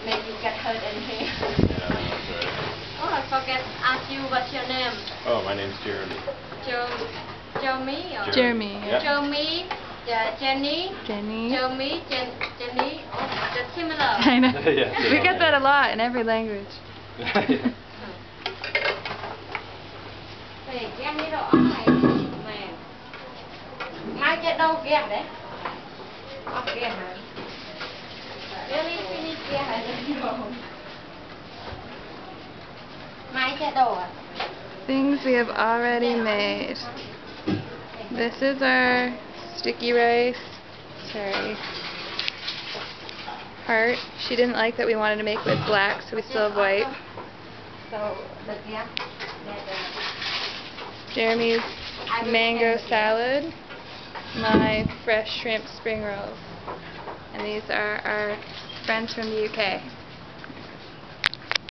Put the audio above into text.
make you get hurt in here. Yeah, that's right. Oh, I forget to ask you what's your name. Oh, my name's Jeremy. Jeremy? Or? Jeremy. Yeah. Jeremy, Jenny. Jeremy, Jenny. Oh, that's similar. I know. Yeah, We get that a lot in every language. Yeah. Thì em đi đâu ăn này mà mai chết đâu kia đấy. Kia hả? Really finish kia hả? Mai chết đâu à? Things we have already made. This is our sticky rice. Sorry. Heart. She didn't like that we wanted to make with black, so we still have white. So, the kia. Jeremy's mango salad. My fresh shrimp spring rolls. And these are our friends from the UK.